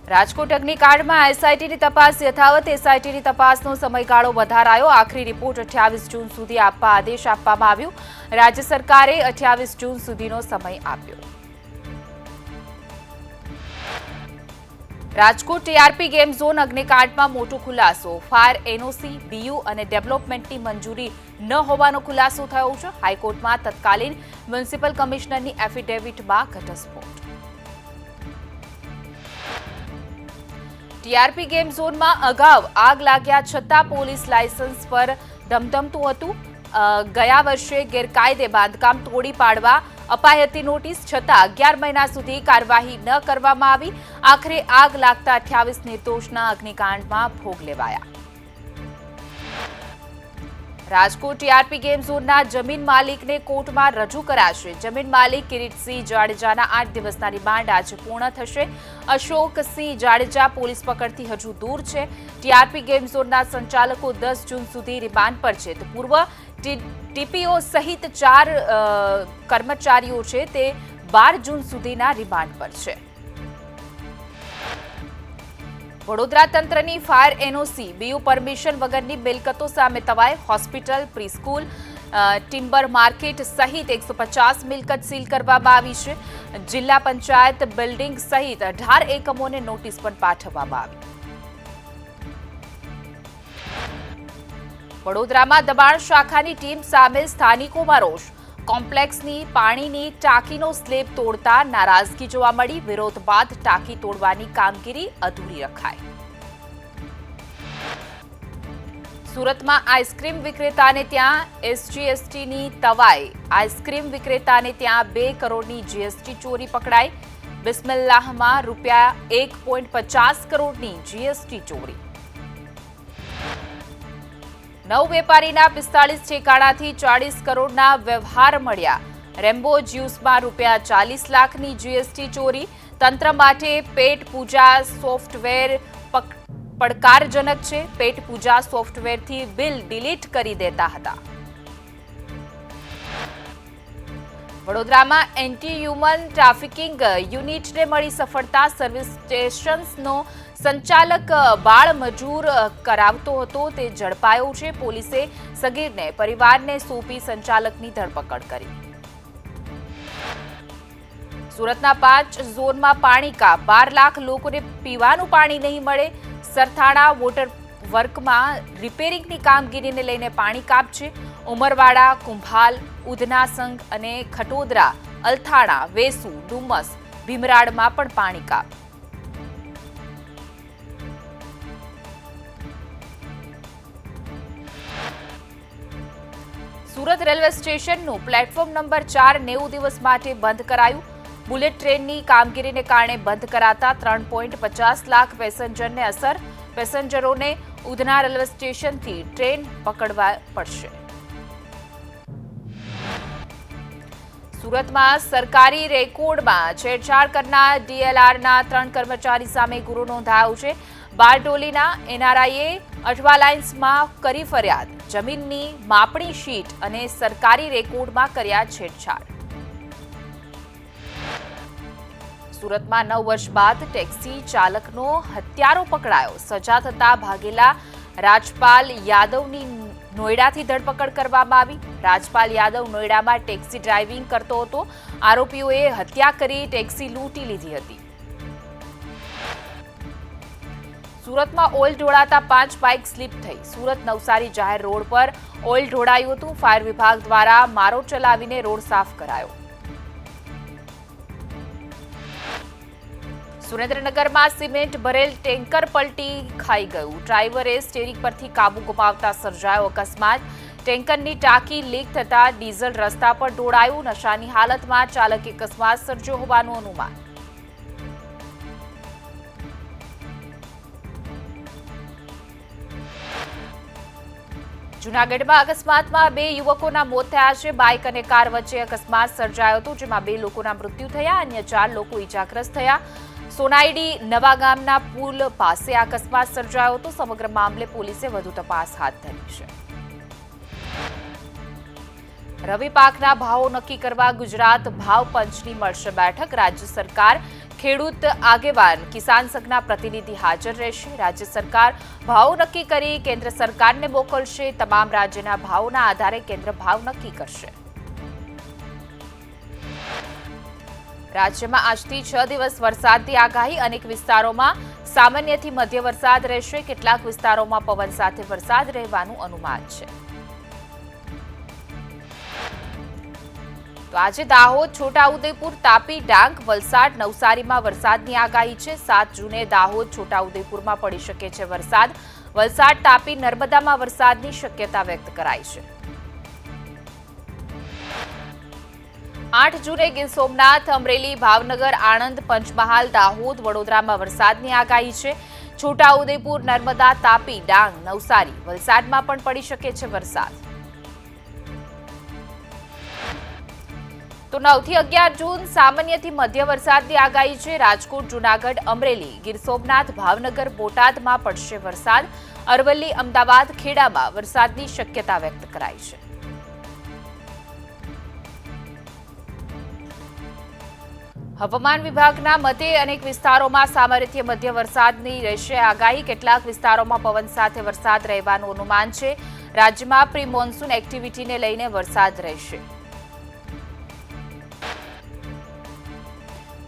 રાજકોટ અગ્નિકાંડમાં એસઆઈટીની તપાસ યથાવત. એસઆઈટીની તપાસનો સમયગાળો વધારાયો. આખરી રિપોર્ટ 28 જૂન સુધી આપવા આદેશ આપવામાં આવ્યો. રાજ્ય સરકારે 28 જૂન સુધીનો સમય આપ્યો. રાજકોટ ટીઆરપી ગેમ ઝોન અગ્નિકાંડમાં મોટો ખુલાસો. ફાયર એનઓસી, બીયુ અને ડેવલપમેન્ટની મંજૂરી ન હોવાનો ખુલાસો થયો છે. હાઈકોર્ટમાં તત્કાલીન મ્યુનિસિપલ કમિશનરની એફિડેવિટમાં ઘટસ્ફોટ. ટીઆરપી ગેમ ઝોનમાં અગાઉ આગ લાગ્યા છતાં પોલીસ લાયસન્સ પર ધમધમતું હતું. ગયા વર્ષે ગેરકાયદે બાંધકામ તોડી પાડવા અપાઈ હતી નોટિસ, છતાં 11 મહિના સુધી કાર્યવાહી ન કરવામાં આવી. આખરે આગ લાગતા 28 નિર્દોષના અગ્નિકાંડમાં ભોગ લેવાયા. રાજકોટ ટીઆરપી ગેમ ઝોનના જમીન માલિકને કોર્ટમાં રજૂ કરાશે. જમીન માલિક કિરીટસિંહ જાડેજાના 8 દિવસના રિમાન્ડ આજે પૂર્ણ થશે. અશોકસિંહ જાડેજા પોલીસ પકડથી હજુ દૂર છે. ટીઆરપી ગેમ ઝોનના સંચાલકો 10 જૂન સુધી રિમાન્ડ પર છે. તો પૂર્વ ટીપીઓ સહિત 4 કર્મચારીઓ છે તે 12 જૂન સુધીના રિમાન્ડ પર છે. વડોદરા તંત્રની ફાયર એનઓસી, બીયુ પરમિશન વગરની મિલકતો સામે તવાઈ. હોસ્પિટલ, પ્રીસ્કૂલ, ટિમ્બર માર્કેટ સહિત 150 મિલકત સીલ કરવામાં આવી છે. જિલ્લા પંચાયત બિલ્ડિંગ સહિત 18 એકમોને નોટિસ પણ પાઠવવામાં આવી. વડોદરામાં દબાણ શાખાની ટીમ સામે સ્થાનિકોમાં રોષ. કોમ્પ્લેક્સની પાણીની ટાંકીનો સ્લેબ તોડતા નારાજગી જોવા મળી. વિરોધ બાદ ટાંકી તોડવાની કામગીરી અધૂરી રખાઈ. સુરતમાં આઈસ્ક્રીમ વિક્રેતાને ત્યાં એસજીએસટીની તવાઈ. આઈસ્ક્રીમ વિક્રેતાને ત્યાં 2 કરોડની જીએસટી ચોરી પકડાઈ. બિસ્મિલ્લાહમાં રૂપિયા 1.50 કરોડની જીએસટી ચોરી. નવ વેપારીના 45 ઠેકાણાથી 40 કરોડના વ્યવહાર મળ્યા. રેમ્બો જ્યુસમાં રૂપિયા 40 લાખની જીએસટી ચોરી. તંત્ર માટે પેટ પૂજા સોફ્ટવેર પડકારજનક છે. પેટ પૂજા સોફ્ટવેરથી બિલ ડિલીટ કરી દેતા હતા. વડોદરામાં એન્ટી હ્યુમન ટ્રાફિકિંગ યુનિટને મળી સફળતા. સર્વિસ સ્ટેશન્સનો સંચાલક બાળ મજૂર કરાવતો હતો તે ઝડપાયો છે. પોલીસે સગીરને પરિવારને સોંપી સંચાલકની ધરપકડ કરી. સુરતના 5 ઝોનમાં પાણી કાપ. 12 લાખ લોકોને પીવાનું પાણી નહીં મળે. સરથાણા વોટર વર્કમાં રિપેરિંગની કામગીરીને લઈને પાણી કાપ છે. ઉમરવાડા, કુંભાલ, ઉધના સંઘ અને ખટોદરા, અલથાણા, વેસુ, ડુમસ, ભીમરાડમાં પણ પાણી કાપ. સુરત રેલવે સ્ટેશનનું પ્લેટફોર્મ નંબર 4 90 દિવસ માટે બંધ કરાયું. બુલેટ ટ્રેનની કામગીરીને કારણે બંધ કરાતા 3.50 લાખ પેસેન્જરને અસર. પેસેન્જરોને ઉધના રેલવે સ્ટેશનથી ટ્રેન પકડવા પડશે. સુરતમાં સરકારી રેકોર્ડમાં છેડછાડ કરનાર ડીએલઆરના 3 કર્મચારી સામે ગુનો નોંધાયો છે. બારડોલીના એનઆરઆઈએ અઠવાલાઇન્સમાં કરી ફરિયાદ. જમીનની માપણી શીટ અને સરકારી રેકોર્ડમાં કર્યા છેડછાડ. સુરતમાં 9 વર્ષ બાદ ટેક્સી ચાલકનો હત્યારો પકડાયો. સજા થતા ભાગેલા રાજપાલ યાદવની નોઈડાથી ધરપકડ કરવામાં આવી. રાજપાલ યાદવ નોઈડામાં ટેક્સી ડ્રાઇવિંગ કરતો હતો. આરોપીઓએ હત્યા કરી ટેક્સી લૂંટી લીધી હતી. સુરતમાં ઓઇલ ઢોળાતા 5 બાઇક સ્લીપ થઈ. સુરત નવસારી જાહેર રોડ પર ઓઇલ ઢોળાયું હતું. ફાયર વિભાગ દ્વારા મારો ચલાવીને રોડ સાફ કરાયો. સુરેન્દ્રનગરમાં સિમેન્ટ ભરેલ ટેન્કર પલટી ખાઈ ગયું. ડ્રાઈવરે સ્ટીયરિંગ પરથી કાબુ ગુમાવતા સર્જાયો અકસ્માત. ટેન્કરની ટાંકી લીક થતા ડીઝલ રસ્તા પર ઢોળાયું. નશાની હાલતમાં ચાલકે અકસ્માત સર્જ્યો હોવાનું અનુમાન. જૂનાગઢમાં અકસ્માતમાં 2 યુવકોના મોત થયા છે. બાઇક અને કાર વચ્ચે અકસ્માત સર્જાયો હતો, જેમાં 2 લોકોના મૃત્યુ થયા. અન્ય 4 લોકો ઇજાગ્રસ્ત થયા. સોનાઈડી નવાગામના પુલ પાસે અકસ્માત સર્જાયો હતો. સમગ્ર મામલે પોલીસે વધુ તપાસ હાથ ધરી છે. રવિ પાકના ભાવો નક્કી કરવા ગુજરાત ભાવ પંચની મળશે બેઠક. રાજ્ય સરકાર ખેડૂત આગેવાન કિસાન સંઘના પ્રતિનિધિ હાજર રહેશે. રાજ્ય સરકાર ભાવ નક્કી કરી કેન્દ્ર સરકારને મોકલશે. તમામ રાજ્યના ભાવના આધારે કેન્દ્ર ભાવ નક્કી કરશે. રાજ્યમાં આજથી 6 દિવસ વરસાદની આગાહી. અનેક વિસ્તારોમાં સામાન્યથી મધ્ય વરસાદ રહેશે. કેટલાક વિસ્તારોમાં પવન સાથે વરસાદ રહેવાનું અનુમાન છે. તો આજે દાહોદ, છોટાઉદેપુર, તાપી, ડાંગ, વલસાડ, નવસારીમાં વરસાદની આગાહી છે. 7 જૂને દાહોદ, છોટાઉદેપુરમાં પડી શકે છે વરસાદ. વલસાડ, તાપી, નર્મદામાં વરસાદની શક્યતા વ્યક્ત કરાઈ છે. 8 જૂને ગીર સોમનાથ, અમરેલી, ભાવનગર, આણંદ, પંચમહાલ, દાહોદ, વડોદરામાં વરસાદની આગાહી છે. છોટાઉદેપુર, નર્મદા, તાપી, ડાંગ, નવસારી, વલસાડમાં પણ પડી શકે છે વરસાદ. તો 9 થી 11 જૂન સામાન્યથી મધ્ય વરસાદની આગાહી છે. રાજકોટ, જૂનાગઢ, અમરેલી, ગીર સોમનાથ, ભાવનગર, બોટાદમાં પડશે વરસાદ. અરવલ્લી, અમદાવાદ, ખેડામાં વરસાદની શક્યતા વ્યક્ત કરાઈ છે. હવામાન વિભાગના મતે અનેક વિસ્તારોમાં સામાન્યથી મધ્ય વરસાદની રહેશે આગાહી. કેટલાક વિસ્તારોમાં પવન સાથે વરસાદ રહેવાનું અનુમાન છે. રાજ્યમાં પ્રી મોન્સૂન એક્ટિવિટીને લઈને વરસાદ રહેશે.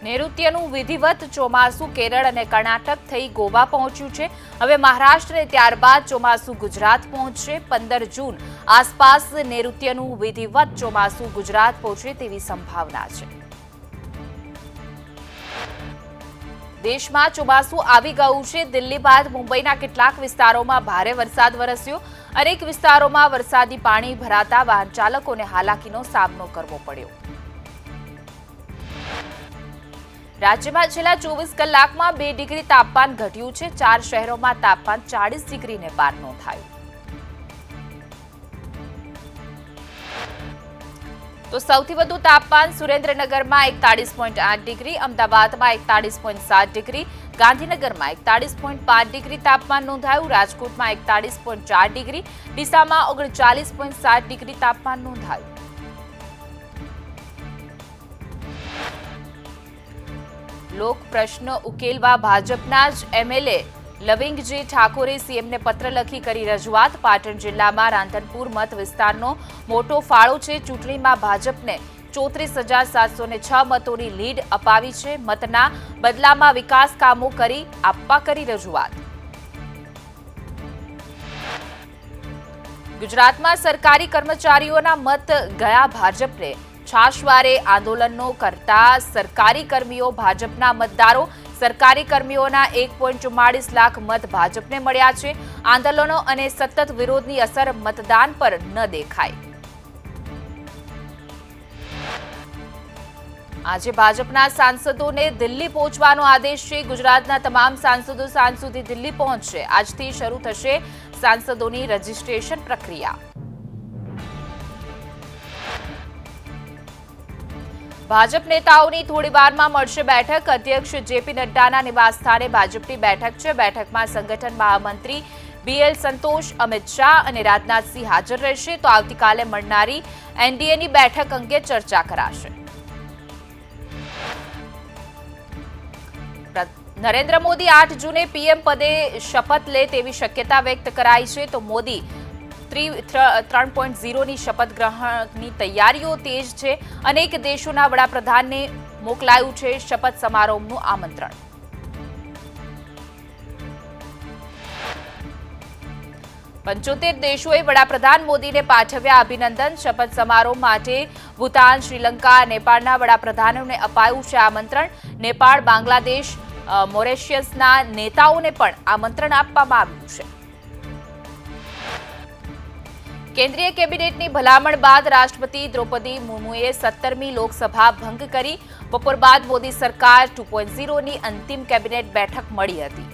નૈઋત્યનું વિધિવત ચોમાસું કેરળ અને કર્ણાટક થઈ ગોવા પહોંચ્યું છે. હવે મહારાષ્ટ્ર અને ત્યારબાદ ચોમાસું ગુજરાત પહોંચશે. 15 જૂન આસપાસ નૈઋત્યનું વિધિવત ચોમાસું ગુજરાત પહોંચે તેવી સંભાવના છે. દેશમાં ચોમાસું આવી ગયું છે. દિલ્હી બાદ મુંબઈના કેટલાક વિસ્તારોમાં ભારે વરસાદ વરસ્યો. અનેક વિસ્તારોમાં વરસાદી પાણી ભરાતા વાહન ચાલકોને હાલાકીનો સામનો કરવો પડ્યો. રાજ્યમાં છેલ્લા 24 કલાકમાં 2 ડિગ્રી તાપમાન ઘટ્યું છે. 4 શહેરોમાં તાપમાન 40 ડિગ્રીને પાર નોંધાયું. તો સૌથી વધુ તાપમાન સુરેન્દ્રનગરમાં 41.8 ડિગ્રી, અમદાવાદમાં 41.7 ડિગ્રી, ગાંધીનગરમાં 41.5 ડિગ્રી તાપમાન નોંધાયું. રાજકોટમાં 41.4 ડિગ્રી, ડીસામાં 39.7 ડિગ્રી તાપમાન નોંધાયું. લોક પ્રશ્ન ઉકેલવા ભાજપના જ એમએલએ લવિંગજી ઠાકોરે સીએમને પત્ર લખી કરી રજૂઆત. પાટણ જિલ્લામાં રાંધનપુર મત વિસ્તારનો મોટો ફાળો છે. ચૂંટણીમાં ભાજપને 34,706 મતોની લીડ અપાવી છે. મતના બદલામાં વિકાસ કામો કરી આપવા કરી રજૂઆત. ગુજરાતમાં સરકારી કર્મચારીઓના મત ગયા ભાજપને. છાશવારે આંદોલનો કરતા સરકારી કર્મીઓ ભાજપના મતદારો. સરકારી કર્મીઓના 1.44 લાખ મત ભાજપને મળ્યા છે. આંદોલનો અને સતત વિરોધની અસર મતદાન પર ન દેખાય. આજે ભાજપના સાંસદોને દિલ્હી પહોંચવાનો આદેશ છે. ગુજરાતના તમામ સાંસદો સાંજ સુધી દિલ્હી પહોંચશે. આજથી શરૂ થશે સાંસદોની રજીસ્ટ્રેશન પ્રક્રિયા. ભાજપ નેતાઓની થોડી વારમાં મળશે બેઠક. અધ્યક્ષ જેપી નડ્ડાના નિવાસસ્થાને ભાજપની બેઠક છે. બેઠકમાં સંગઠન મહામંત્રી બીએલ સંતોષ, અમિત શાહ અને રાજનાથસિંહ હાજર રહેશે. તો આવતીકાલે મળનારી એનડીએની બેઠક અંગે ચર્ચા કરાશે. નરેન્દ્ર મોદી 8 જૂને પીએમ પદે શપથ લે તેવી શક્યતા વ્યક્ત કરાઈ છે. તો મોદી 3.0ની શપથ ગ્રહણની તૈયારીઓ તેજ છે. અનેક દેશોના વડાપ્રધાનને મોકલાયું છે શપથ સમારોહનું આમંત્રણ. પંચોતેર દેશોએ વડાપ્રધાન મોદીને પાઠવ્યા અભિનંદન. શપથ સમારોહ માટે ભૂતાન, શ્રીલંકા, નેપાળના વડાપ્રધાનોને અપાયું છે આમંત્રણ. નેપાળ, બાંગ્લાદેશ, મોરેશિયસના નેતાઓને પણ આમંત્રણ આપવામાં આવ્યું છે. કેન્દ્રીય કેબિનેટની ભલામણ બાદ રાષ્ટ્રપતિ દ્રૌપદી મુર્મુએ 17મી લોકસભા ભંગ કરી. બપોર બાદ મોદી સરકાર 2.0ની અંતિમ કેબિનેટ બેઠક મળી હતી.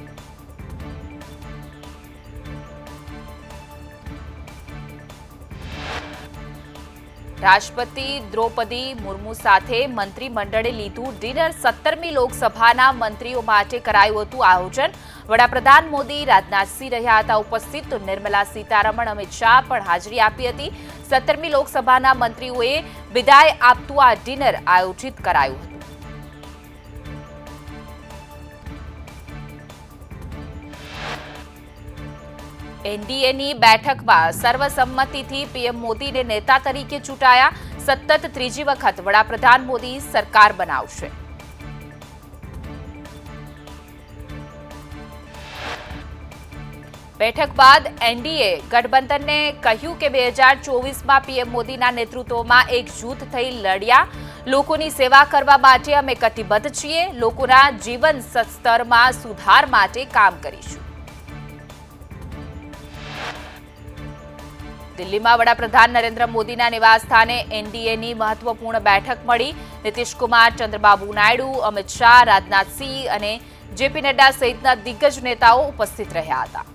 રાષ્ટ્રપતિ દ્રૌપદી મુર્મુ સાથે મંત્રીમંડળે લીધું ડિનર. 17મી લોકસભાના મંત્રીઓ માટે કરાયું હતું આયોજન. વડાપ્રધાન મોદી, રાજનાથસિંહ રહ્યા હતા ઉપસ્થિત. તો નિર્મલા સીતારમણ, અમિત શાહ પણ હાજરી આપી હતી. 17મી લોકસભાના મંત્રીઓએ વિદાય આપતું આ ડિનર આયોજિત કરાયું હતું. એનડીએની બેઠકમાં સર્વસંમતિથી પીએમ મોદીને નેતા તરીકે ચૂંટાયા. સતત ત્રીજી વખત વડાપ્રધાન મોદી સરકાર બનાવશે. બેઠક બાદ એનડીએ ગઠબંધનને કહ્યું કે 2024માં પીએમ મોદીના નેતૃત્વમાં એક જૂથ થઈ લડ્યા. લોકોની સેવા કરવા માટે અમે કટિબદ્ધ છીએ. લોકોના જીવન સ્તરમાં સુધાર માટે કામ કરીશું. દિલ્હીમાં વડાપ્રધાન નરેન્દ્ર મોદીના નિવાસસ્થાને એનડીએની મહત્વપૂર્ણ બેઠક મળી. નીતિશ કુમાર, ચંદ્રબાબુ નાયડુ, અમિત શાહ, રાજનાથસિંહ અને જેપી નડ્ડા સહિતના દિગ્ગજ નેતાઓ ઉપસ્થિત રહ્યા હતા.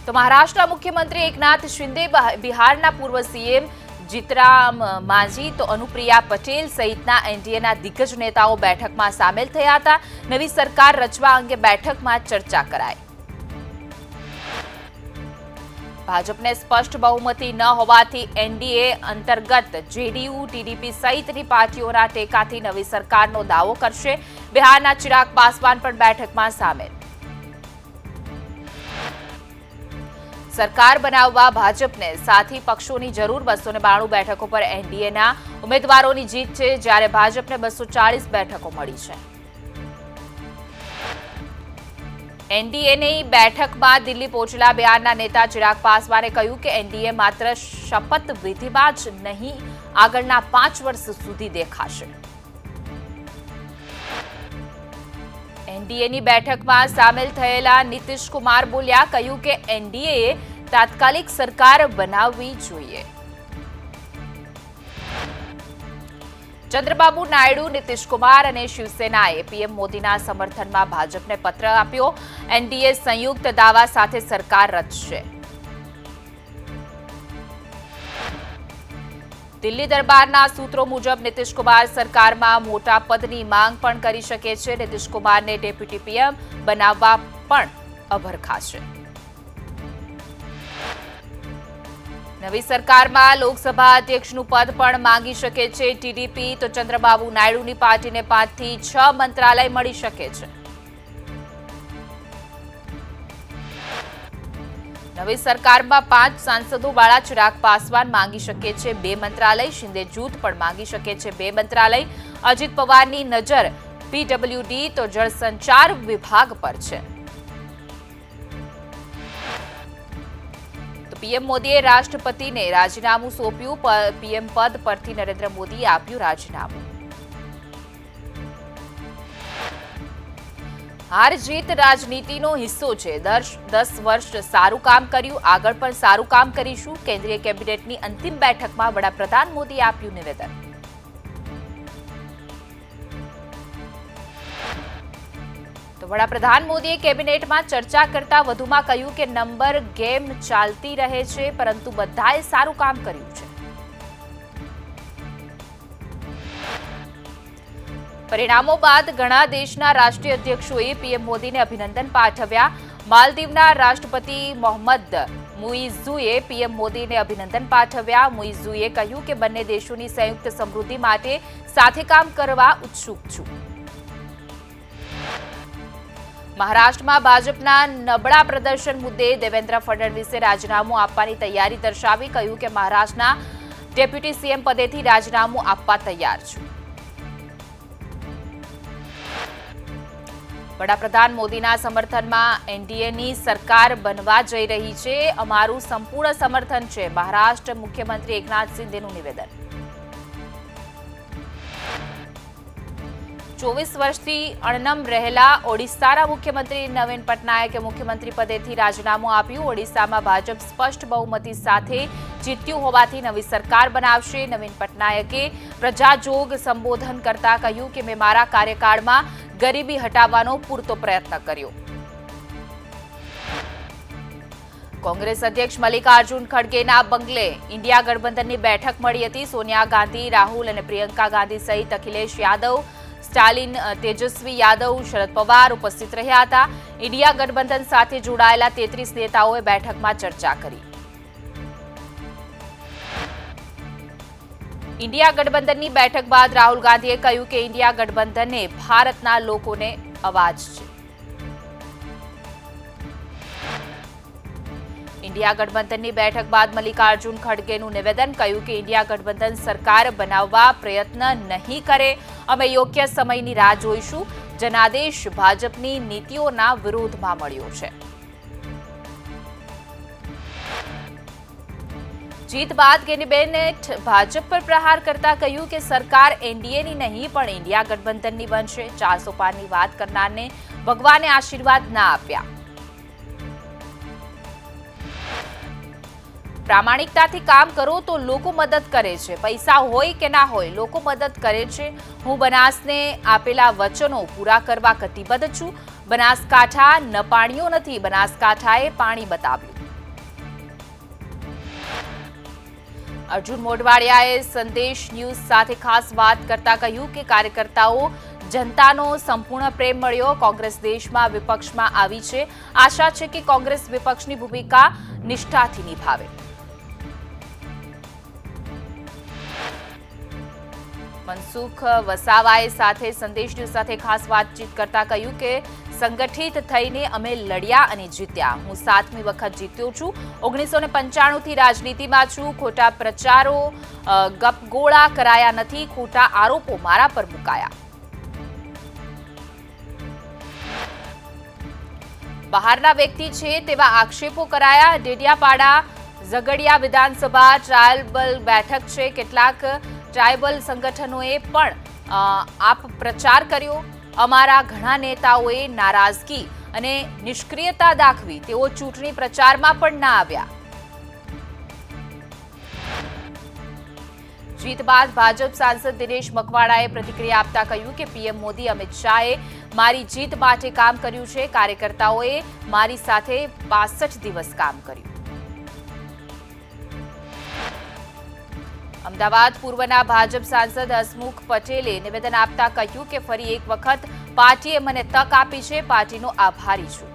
તો મહારાષ્ટ્રના મુખ્યમંત્રી એકનાથ શિંદે, બિહારના પૂર્વ સીએમ જીતરામ માંઝી, તો અનુપ્રિયા પટેલ સહિતના એનડીએના દિગ્ગજ નેતાઓ બેઠકમાં સામેલ થયા હતા. નવી સરકાર રચવા અંગે બેઠકમાં ચર્ચા કરાઈ. ભાજપને સ્પષ્ટ બહુમતી ન હોવાથી એનડીએ અંતર્ગત જેડીયુ, ટીડીપી સહિતની પાર્ટીઓના ટેકાથી નવી સરકારનો દાવો કરશે. બિહારના ચિરાગ પાસવાન પણ બેઠકમાં સામેલ. સરકાર બનાવવા ભાજપને સાથી પક્ષોની જરૂર. 292 બેઠકો પર એનડીએના ઉમેદવારોની જીત છે, જ્યારે ભાજપને 240 બેઠકો મળી છે. એનડીએની બેઠકમાં દિલ્હી પહોંચેલા બિહારના નેતા ચિરાગ પાસવાને કહ્યું કે એનડીએ માત્ર શપથવિધિમાં જ નહીં, આગળના 5 વર્ષ સુધી દેખાશે. એનડીએની બેઠકમાં સામેલ થયેલા નીતિશ કુમાર બોલ્યા, કહ્યું કે એનડીએ તાત્કાલિક સરકાર બનાવવી જોઈએ. ચંદ્રબાબુ નાયડુ, નીતિશ કુમાર અને શિવસેનાએ પીએમ મોદીના સમર્થનમાં ભાજપને પત્ર આપ્યો. એનડીએ સંયુક્ત દાવા સાથે સરકાર રચશે. દિલ્હી દરબારના સૂત્રો મુજબ નીતિશ કુમાર સરકારમાં મોટા પદની માંગ પણ કરી શકે છે. નીતિશ કુમારને ડેપ્યુટી પીએમ બનાવવા પણ અભરખાશે. નવી સરકારમાં લોકસભા અધ્યક્ષનું પદ પણ માંગી શકે છે ટીડીપી. તો ચંદ્રબાબુ નાયડુની પાર્ટીને 5 થી 6 મંત્રાલય મળી શકે છે. નવી સરકારમાં 5 સાંસદોવાળા ચિરાગ પાસવાન માંગી શકે છે 2 મંત્રાલય. શિંદે જૂથ પણ માંગી શકે છે 2 મંત્રાલય. અજીત પવારની નજર પીડબ્લ્યુડી તો જળસંચાર વિભાગ પર છે. પીએમ મોદીએ રાષ્ટ્રપતિને રાજીનામું સોંપ્યું. પીએમ પદ પરથી નરેન્દ્ર મોદીએ આપ્યું રાજીનામું. હાર જીત રાજનીતિનો હિસ્સો છે. 10 વર્ષ સારું કામ કર્યું, આગળ પણ સારું કામ કરીશું. કેન્દ્રીય કેબિનેટની અંતિમ બેઠકમાં વડાપ્રધાન મોદીએ આપ્યું નિવેદન. તો વડાપ્રધાન મોદીએ કેબિનેટમાં ચર્ચા કરતા વધુમાં કહ્યું કે નંબર ગેમ ચાલતી રહે છે, પરંતુ બધાએ સારું કામ કર્યું છે. પરિણામો બાદ ઘણા દેશના રાષ્ટ્રીય અધ્યક્ષોએ પીએમ મોદીને અભિનંદન પાઠવ્યા. માલદીવના રાષ્ટ્રપતિ મોહમ્મદ મુઇઝુએ પીએમ મોદીને અભિનંદન પાઠવ્યા. મુઇઝુએ કહ્યું કે બંને દેશોની સંયુક્ત સમૃદ્ધિ માટે સાથે કામ કરવા ઉત્સુક છું. મહારાષ્ટ્રમાં ભાજપના નબળા પ્રદર્શન મુદ્દે દેવેન્દ્ર ફડણવીસે રાજીનામું આપવાની તૈયારી દર્શાવી. કહ્યું કે મહારાષ્ટ્રના ડેપ્યુટી સીએમ પદેથી રાજીનામું આપવા તૈયાર છું. વડાપ્રધાન મોદીના સમર્થનમાં એનડીએની સરકાર બનવા જઈ રહી છે. અમારું સંપૂર્ણ સમર્થન છે. મહારાષ્ટ્ર મુખ્યમંત્રી એકનાથ શિંદેનું નિવેદન. 24 વર્ષથી અણનમ રહેલા ઓડિશાના મુખ્યમંત્રી નવીન પટનાયકે મુખ્યમંત્રી પદેથી રાજીનામું આપ્યું. ઓડિશામાં ભાજપ સ્પષ્ટ બહુમતી સાથે જીત્યું હોવાથી નવી સરકાર બનાવશે. નવીન પટનાયકે પ્રજાજોગ સંબોધન કરતા કહ્યું કે મેં મારા કાર્યકાળમાં ગરીબી હટાવવાનો પૂરતો પ્રયત્ન કર્યો. કોંગ્રેસ અધ્યક્ષ મલ્લિકાર્જુન ખડગેના બંગલે ઇન્ડિયા ગઠબંધનની બેઠક મળી હતી. સોનિયા ગાંધી, રાહુલ અને પ્રિયંકા ગાંધી સહિત અખિલેશ યાદવ, સ્ટાલિન, તેજસ્વી યાદવ, શરદ પવાર ઉપસ્થિત રહ્યા હતા. ઇન્ડિયા ગઠબંધન સાથે જોડાયેલા 33 નેતાઓએ બેઠકમાં ચર્ચા કરી. ઇન્ડિયા ગઠબંધનની બેઠક બાદ રાહુલ ગાંધીએ કહ્યું કે ઇન્ડિયા ગઠબંધન એ ભારતના લોકોને અવાજ છે. ઇન્ડિયા ગઠબંધનની બેઠક બાદ મલ્લિકાર્જુન ખડગેનું નિવેદન કહ્યું કે ઇન્ડિયા ગઠબંધન સરકાર બનાવવા પ્રયત્ન નહીં કરે. અમે યોગ્ય સમયની રાહ જોઈશું. જનાદેશ ભાજપની નીતિઓના વિરોધમાં મળ્યો છે. જીત બાદ ગેનીબેને ભાજપ પર પ્રહાર કરતા કહ્યું કે સરકાર એનડીએની નહીં પણ ઇન્ડિયા ગઠબંધનની બનશે. 400 પારની વાત કરનારને ભગવાને આશીર્વાદ ના આપ્યા. પ્રામાણિકતાથી કામ કરો તો લોકો મદદ કરે છે. પૈસા હોય કે ના હોય, લોકો મદદ કરે છે. હું બનાસને આપેલા વચનો પૂરા કરવા કટિબદ્ધ છું. બનાસકાંઠા ન પાણીઓ નથી, બનાસકાંઠાએ પાણી બતાવ્યું. અર્જુન મોઢવાડિયાએ સંદેશ ન્યૂઝ સાથે ખાસ વાત કરતા કહ્યું કે કાર્યકર્તાઓ જનતાનો સંપૂર્ણ પ્રેમ મળ્યો. કોંગ્રેસ દેશમાં વિપક્ષમાં આવી છે. આશા છે કે કોંગ્રેસ વિપક્ષની ભૂમિકા નિષ્ઠાથી નિભાવે. મનસુખ વસાવાએ સાથે સંદેશ ન્યૂઝ સાથે ખાસ વાતચીત કરતા કહ્યું કે સંગઠિત થઈને અમે લડ્યા અને જીત્યા. હું 7મી વખત જીત્યો છું. 1995થી રાજનીતિમાં છું. ખોટા પ્રચારો ગપગોળા કરાયા નથી. ખોટા આરોપો મારા પર મુકાયા. બહારના વ્યક્તિ છે તેવા આક્ષેપો કરાયા. ડેડિયાપાડા ઝઘડિયા વિધાનસભા ટ્રાયબલ બેઠક છે. કેટલાક ટ્રાયબલ સંગઠનોએ પણ આપ પ્રચાર કર્યો. અમારા ઘણા નેતાઓએ નારાજગી અને નિષ્ક્રિયતા દાખવી. તેઓ ચૂંટણી પ્રચારમાં પણ ના આવ્યા. જીત બાદ ભાજપ સાંસદ દિનેશ મકવાણાએ પ્રતિક્રિયા આપતા કહ્યું કે પીએમ મોદી અમિત શાહે મારી જીત માટે કામ કર્યું છે. કાર્યકર્તાઓએ મારી સાથે 65 દિવસ કામ કર્યું. અમદાવાદ પૂર્વના ભાજપ સાંસદ હસમુખ પટેલે નિવેદન આપતા કહ્યું કે ફરી એક વખત પાર્ટીએ મને તક આપી છે. પાર્ટીનો આભારી છું.